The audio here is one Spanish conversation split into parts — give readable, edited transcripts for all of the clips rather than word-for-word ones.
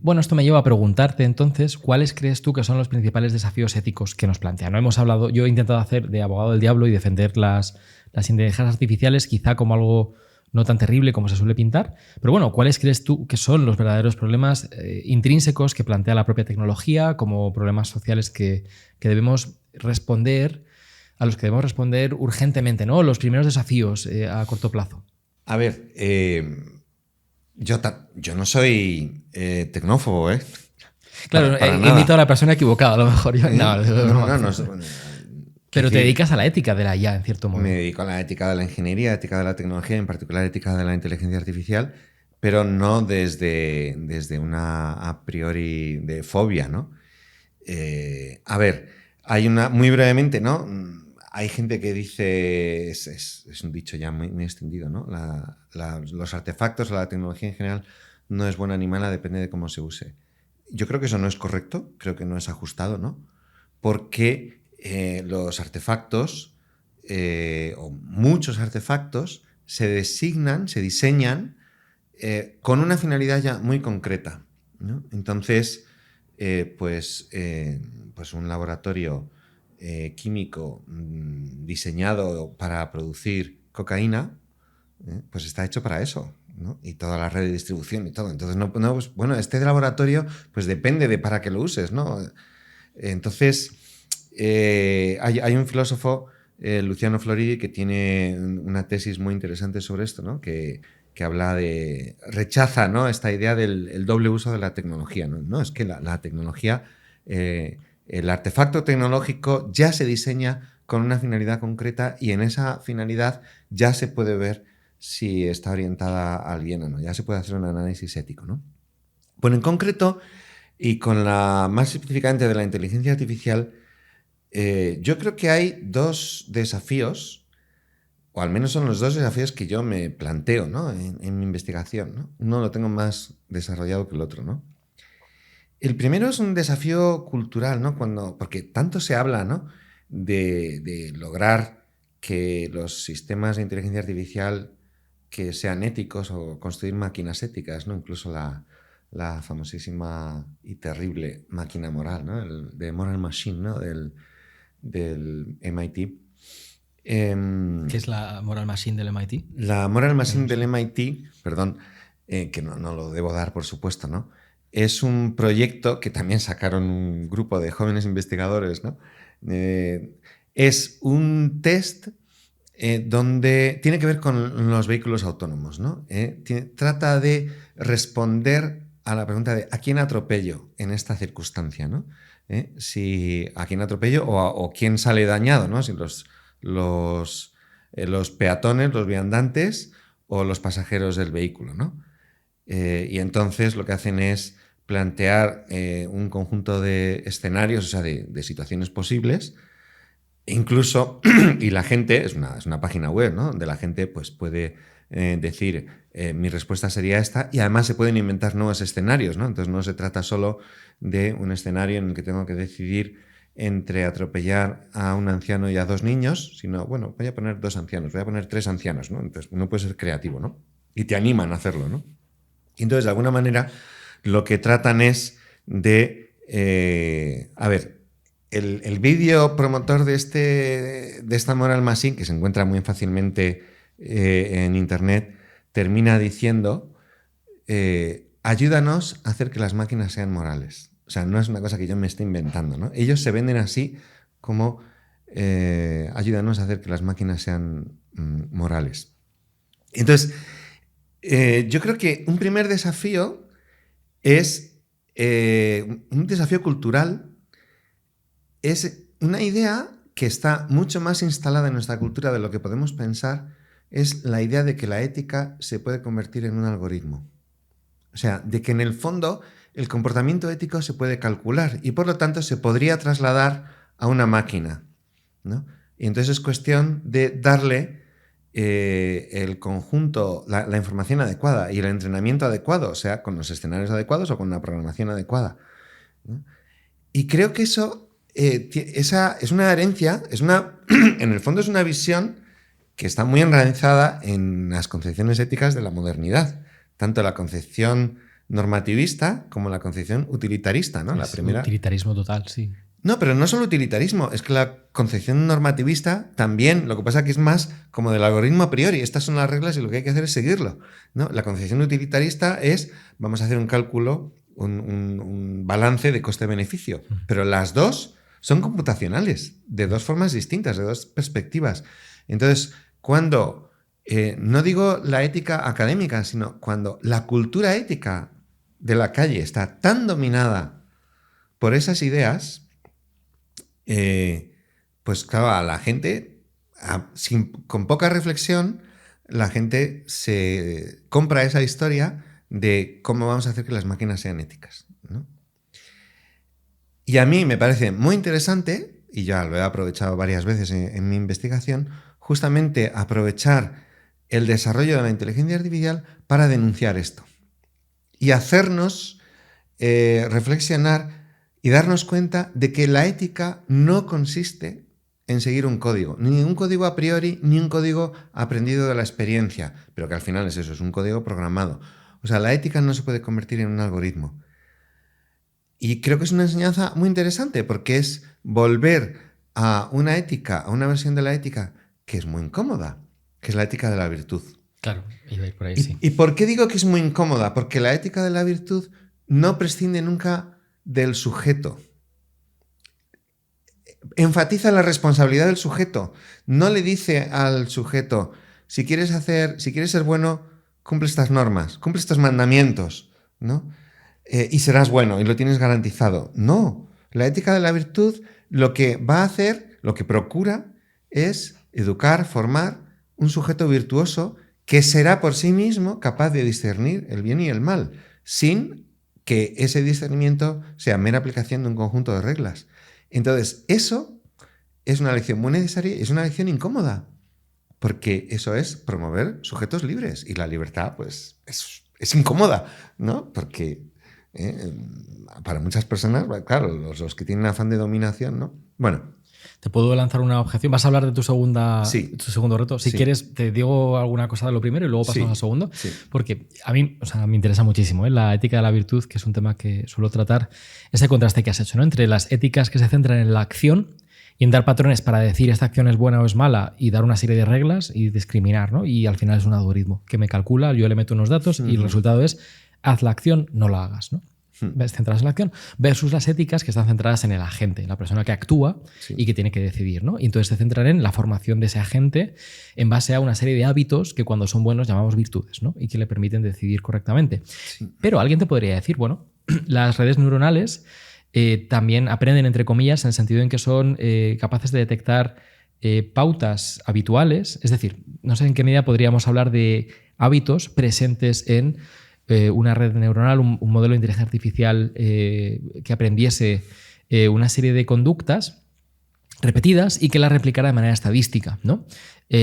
Bueno, esto me lleva a preguntarte entonces, ¿cuáles crees tú que son los principales desafíos éticos que nos plantean? No hemos hablado, yo he intentado hacer de abogado del diablo y defender las inteligencias artificiales quizá como algo no tan terrible como se suele pintar, pero bueno, ¿cuáles crees tú que son los verdaderos problemas intrínsecos que plantea la propia tecnología como problemas sociales que debemos responder, a los que debemos responder urgentemente, ¿no? Los primeros desafíos a corto plazo. A ver, yo no soy tecnófobo, ¿eh? Claro, Para he invitado a nada. la persona equivocada, a lo mejor. No, es No, broma. no, no. Bueno, quiero Pero te decir, dedicas a la ética de la IA, en cierto me modo. dedico a la ética de la ingeniería, ética de la tecnología, en particular ética de la inteligencia artificial, pero no desde una a priori de fobia, ¿no? A ver, hay una, muy brevemente, ¿no? Hay gente que dice, es un dicho ya muy extendido, ¿no? Los artefactos o la tecnología en general no es buena ni mala, depende de cómo se use. Yo creo que eso no es correcto, creo que no es ajustado, ¿no? Porque los artefactos, o muchos artefactos, se designan, se diseñan con una finalidad ya muy concreta, ¿no? Entonces, pues un laboratorio químico diseñado para producir cocaína, pues está hecho para eso, ¿no? Y toda la red de distribución y todo. Entonces, pues, bueno, este laboratorio pues depende de para qué lo uses, ¿no? Entonces, hay un filósofo, Luciano Floridi, que tiene una tesis muy interesante sobre esto, ¿no? Que habla de... rechaza, ¿no?, esta idea del el doble uso de la tecnología, ¿no? No, es que la tecnología, el artefacto tecnológico ya se diseña con una finalidad concreta y en esa finalidad ya se puede ver si está orientada al bien o no, ya se puede hacer un análisis ético, ¿no? Bueno, en concreto, y con la más específicamente de la inteligencia artificial, yo creo que hay dos desafíos, o al menos son los dos desafíos que yo me planteo, ¿no?, en mi investigación, ¿no? Uno lo tengo más desarrollado que el otro, ¿no? El primero es un desafío cultural, ¿no? Porque tanto se habla, ¿no?, de lograr que los sistemas de inteligencia artificial que sean éticos o construir máquinas éticas, ¿no? Incluso la famosísima y terrible máquina moral, ¿no? The Moral Machine, ¿no?, del MIT. ¿Qué es la Moral Machine del MIT? La Moral Machine del MIT, perdón, que no lo debo dar, por supuesto, ¿no? Es un proyecto que también sacaron un grupo de jóvenes investigadores, ¿no? Es un test donde tiene que ver con los vehículos autónomos, ¿no? Trata de responder a la pregunta de ¿a quién atropello en esta circunstancia, ¿no? Si a quién atropello o quién sale dañado, ¿no? Si los peatones, los viandantes o los pasajeros del vehículo, ¿no? Y entonces lo que hacen es plantear un conjunto de escenarios, o sea, de situaciones posibles. Incluso, y la gente, es una página web, ¿no?, donde la gente pues, puede decir mi respuesta sería esta, y además se pueden inventar nuevos escenarios, ¿no? Entonces no se trata solo de un escenario en el que tengo que decidir entre atropellar a un anciano y a dos niños, sino, bueno, voy a poner dos ancianos, voy a poner tres ancianos, ¿no? Entonces uno puede ser creativo, ¿no? Y te animan a hacerlo, ¿no? Y entonces, de alguna manera, lo que tratan es de, a ver, el vídeo promotor de esta Moral Machine, que se encuentra muy fácilmente en internet, termina diciendo ayúdanos a hacer que las máquinas sean morales. O sea, no es una cosa que yo me esté inventando, ¿no? Ellos se venden así como ayúdanos a hacer que las máquinas sean morales. Entonces, yo creo que un primer desafío es un desafío cultural. Es una idea que está mucho más instalada en nuestra cultura de lo que podemos pensar, es la idea de que la ética se puede convertir en un algoritmo. O sea, de que en el fondo el comportamiento ético se puede calcular y por lo tanto se podría trasladar a una máquina, ¿no? Y entonces es cuestión de darle el conjunto, la información adecuada y el entrenamiento adecuado, o sea, con los escenarios adecuados o con la programación adecuada, ¿no? Y creo que esa es una herencia, en el fondo es una visión que está muy enraizada en las concepciones éticas de la modernidad, tanto la concepción normativista como la concepción utilitarista, ¿no? La primera... Utilitarismo total, sí. No, pero no solo utilitarismo, es que la concepción normativista también, lo que pasa que es más como del algoritmo a priori, estas son las reglas y lo que hay que hacer es seguirlo, ¿no? La concepción utilitarista es, vamos a hacer un cálculo, un balance de coste-beneficio, pero las dos son computacionales, de dos formas distintas, de dos perspectivas. Entonces, cuando, no digo la ética académica, sino cuando la cultura ética de la calle está tan dominada por esas ideas, pues claro, a la gente, con poca reflexión, la gente se compra esa historia de cómo vamos a hacer que las máquinas sean éticas, ¿no? Y a mí me parece muy interesante, y ya lo he aprovechado varias veces en mi investigación, justamente aprovechar el desarrollo de la inteligencia artificial para denunciar esto y hacernos reflexionar y darnos cuenta de que la ética no consiste en seguir un código, ni un código a priori, ni un código aprendido de la experiencia, pero que al final es eso, es un código programado. O sea, la ética no se puede convertir en un algoritmo. Y creo que es una enseñanza muy interesante porque es volver a una ética, a una versión de la ética que es muy incómoda, que es la ética de la virtud. Claro, iba a ir por ahí, sí. ¿Y por qué digo que es muy incómoda? Porque la ética de la virtud no prescinde nunca del sujeto. Enfatiza la responsabilidad del sujeto. No le dice al sujeto, si quieres ser bueno, cumple estas normas, cumple estos mandamientos, ¿no? Y serás bueno y lo tienes garantizado. No, la ética de la virtud lo que va a hacer, lo que procura es educar, formar un sujeto virtuoso que será por sí mismo capaz de discernir el bien y el mal, sin que ese discernimiento sea mera aplicación de un conjunto de reglas. Entonces, eso es una lección muy necesaria y es una lección incómoda, porque eso es promover sujetos libres y la libertad, pues, es incómoda, ¿no? Porque para muchas personas, claro, los que tienen afán de dominación, ¿no? Bueno. ¿Te puedo lanzar una objeción? ¿Vas a hablar de tu Sí. tu segundo reto? Si Sí. quieres, te digo alguna cosa de lo primero y luego pasamos Sí. al segundo. Sí. Porque a mí, o sea, me interesa muchísimo la ética de la virtud, que es un tema que suelo tratar, ese contraste que has hecho, ¿no? Entre las éticas que se centran en la acción y en dar patrones para decir esta acción es buena o es mala y dar una serie de reglas y discriminar, ¿no? Y al final es un algoritmo que me calcula, yo le meto unos datos y el resultado es haz la acción, no la hagas, ¿no? Centradas en la acción, versus las éticas que están centradas en el agente, la persona que actúa y que tiene que decidir, ¿no? Y entonces se centran en la formación de ese agente en base a una serie de hábitos que cuando son buenos llamamos virtudes, ¿no? Y que le permiten decidir correctamente. Sí. Pero alguien te podría decir, bueno, las redes neuronales también aprenden, entre comillas, en el sentido en que son capaces de detectar pautas habituales, es decir, no sé en qué medida podríamos hablar de hábitos presentes en una red neuronal, un modelo de inteligencia artificial que aprendiese una serie de conductas repetidas y que las replicara de manera estadística, ¿no?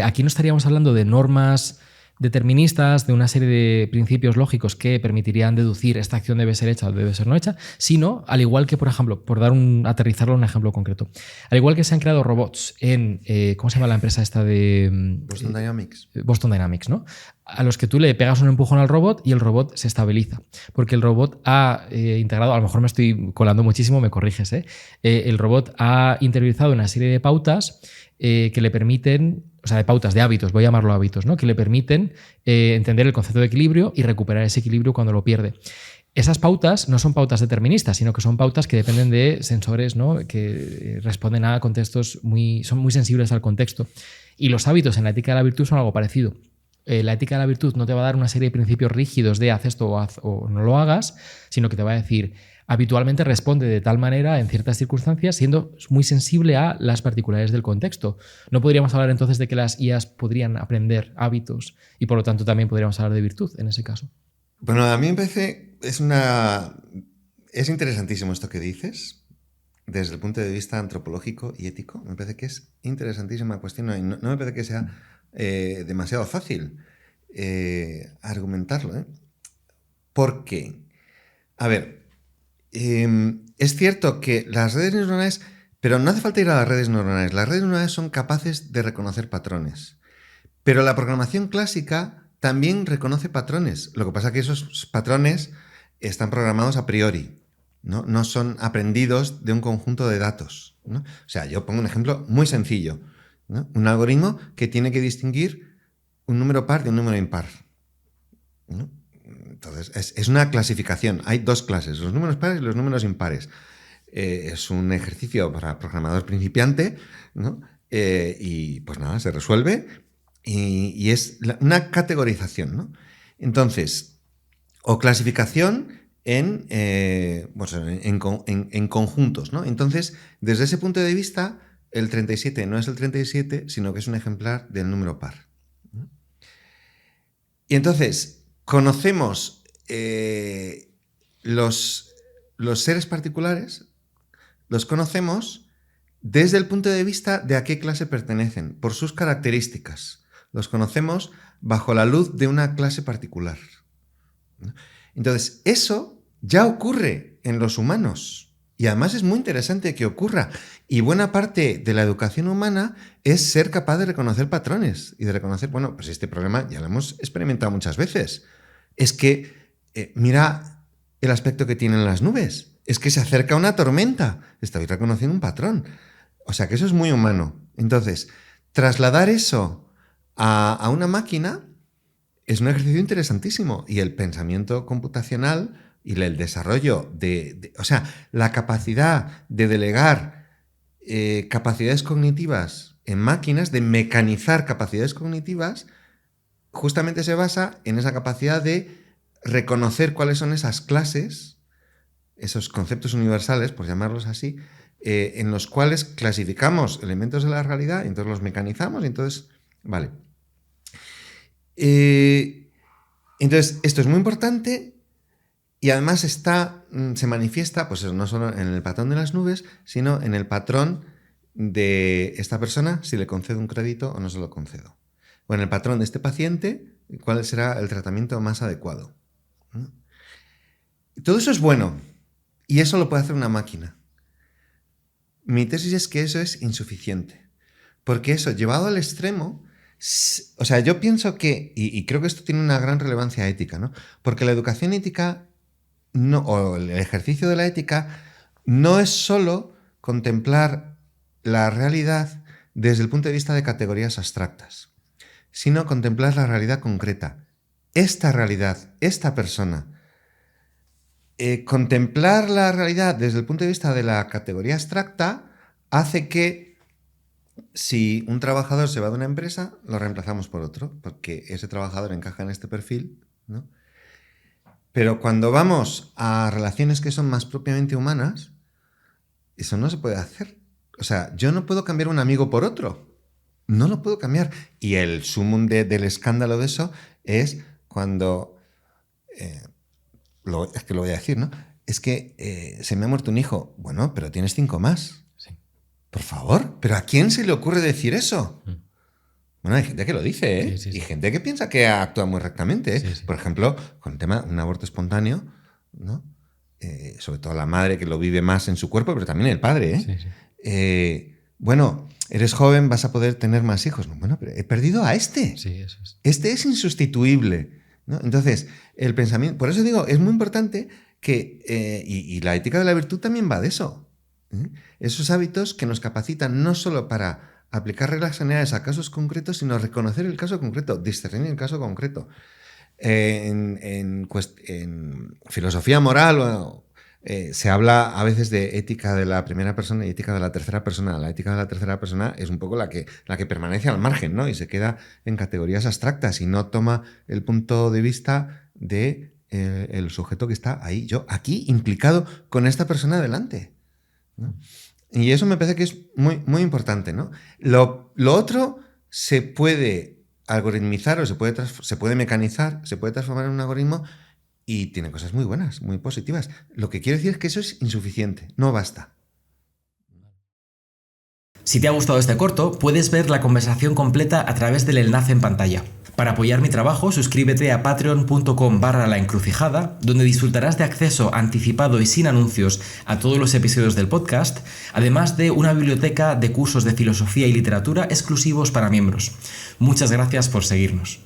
Aquí no estaríamos hablando de normas deterministas, de una serie de principios lógicos que permitirían deducir esta acción debe ser hecha o debe ser no hecha, sino, al igual que, por ejemplo, por aterrizarlo en un ejemplo concreto, al igual que se han creado robots en, ¿cómo se llama la empresa esta de...? Boston Dynamics. Boston Dynamics, ¿no? A los que tú le pegas un empujón al robot y el robot se estabiliza, porque el robot ha integrado, a lo mejor me estoy colando muchísimo, me corriges, el robot ha interiorizado una serie de pautas que le permiten, o sea, de pautas, de hábitos, voy a llamarlo hábitos, ¿no? Que le permiten entender el concepto de equilibrio y recuperar ese equilibrio cuando lo pierde. Esas pautas no son pautas deterministas, sino que son pautas que dependen de sensores, ¿no? Que responden a contextos son muy sensibles al contexto. Y los hábitos en la ética de la virtud son algo parecido. La ética de la virtud no te va a dar una serie de principios rígidos de haz esto o no lo hagas, sino que te va a decir habitualmente responde de tal manera en ciertas circunstancias, siendo muy sensible a las particularidades del contexto. No podríamos hablar entonces de que las IAs podrían aprender hábitos y por lo tanto también podríamos hablar de virtud en ese caso. Bueno, a mí me parece, es interesantísimo esto que dices, desde el punto de vista antropológico y ético. Me parece que es interesantísima cuestión y no me parece que sea demasiado fácil argumentarlo, ¿eh? Porque, a ver, es cierto que las redes neuronales, pero no hace falta ir a las redes neuronales. Las redes neuronales son capaces de reconocer patrones. Pero la programación clásica también reconoce patrones. Lo que pasa es que esos patrones están programados a priori, ¿no? No son aprendidos de un conjunto de datos, ¿no? O sea, yo pongo un ejemplo muy sencillo, ¿no? Un algoritmo que tiene que distinguir un número par de un número impar, ¿no? Entonces, es una clasificación. Hay dos clases, los números pares y los números impares. Es un ejercicio para programador principiante, ¿no? Y pues nada, se resuelve y es una categorización, ¿no? Entonces, o clasificación en conjuntos, ¿no? Entonces, desde ese punto de vista, el 37 no es el 37, sino que es un ejemplar del número par, ¿no? Y entonces, conocemos los seres particulares, los conocemos desde el punto de vista de a qué clase pertenecen, por sus características. Los conocemos bajo la luz de una clase particular. Entonces, eso ya ocurre en los humanos. Y además es muy interesante que ocurra. Y buena parte de la educación humana es ser capaz de reconocer patrones y de reconocer, bueno, pues este problema ya lo hemos experimentado muchas veces. Es que, mira el aspecto que tienen las nubes. Es que se acerca una tormenta. Estoy reconociendo un patrón. O sea que eso es muy humano. Entonces, trasladar eso a una máquina es un ejercicio interesantísimo. Y el pensamiento computacional y el desarrollo o sea, la capacidad de delegar capacidades cognitivas en máquinas, de mecanizar capacidades cognitivas, justamente se basa en esa capacidad de reconocer cuáles son esas clases, esos conceptos universales, por llamarlos así, en los cuales clasificamos elementos de la realidad, y entonces los mecanizamos, y entonces, vale. Entonces, esto es muy importante y además se manifiesta, pues no solo en el patrón de las nubes, sino en el patrón de esta persona, si le concedo un crédito o no se lo concedo. O en el patrón de este paciente, cuál será el tratamiento más adecuado. Todo eso es bueno y eso lo puede hacer una máquina. Mi tesis es que eso es insuficiente, porque eso, llevado al extremo, o sea, yo pienso que, y creo que esto tiene una gran relevancia ética, ¿no? Porque la educación ética, o el ejercicio de la ética, no es solo contemplar la realidad desde el punto de vista de categorías abstractas, sino contemplar la realidad concreta. Esta realidad, esta persona. Contemplar la realidad desde el punto de vista de la categoría abstracta hace que si un trabajador se va de una empresa, lo reemplazamos por otro, porque ese trabajador encaja en este perfil, ¿no? Pero cuando vamos a relaciones que son más propiamente humanas, eso no se puede hacer. O sea, yo no puedo cambiar un amigo por otro. No lo puedo cambiar. Y el sumum del escándalo de eso es cuando... es que lo voy a decir, ¿no? Es que se me ha muerto un hijo. Bueno, pero tienes 5 más. Sí. Por favor, ¿pero a quién se le ocurre decir eso? Bueno, hay gente que lo dice, ¿eh? Sí. Y gente que piensa que actúa muy rectamente, ¿eh? Sí. Por ejemplo, con el tema de un aborto espontáneo, ¿no? Sobre todo la madre que lo vive más en su cuerpo, pero también el padre, ¿eh? Sí. Bueno, eres joven, vas a poder tener más hijos. No, bueno, pero he perdido a este. Sí, eso es. Este es insustituible, ¿no? Entonces, el pensamiento... Por eso digo, es muy importante que... y la ética de la virtud también va de eso, ¿eh? Esos hábitos que nos capacitan no solo para aplicar reglas generales a casos concretos, sino reconocer el caso concreto, discernir el caso concreto. En filosofía moral se habla a veces de ética de la primera persona y ética de la tercera persona. La ética de la tercera persona es un poco la que permanece al margen, ¿no? Y se queda en categorías abstractas y no toma el punto de vista de el sujeto que está ahí, yo aquí implicado con esta persona delante, ¿no? Y eso me parece que es muy, muy importante, ¿no? Lo otro se puede algoritmizar o se puede mecanizar, se puede transformar en un algoritmo y tiene cosas muy buenas, muy positivas. Lo que quiero decir es que eso es insuficiente, no basta. Si te ha gustado este corto, puedes ver la conversación completa a través del enlace en pantalla. Para apoyar mi trabajo, suscríbete a patreon.com/laencrucijada, donde disfrutarás de acceso anticipado y sin anuncios a todos los episodios del podcast, además de una biblioteca de cursos de filosofía y literatura exclusivos para miembros. Muchas gracias por seguirnos.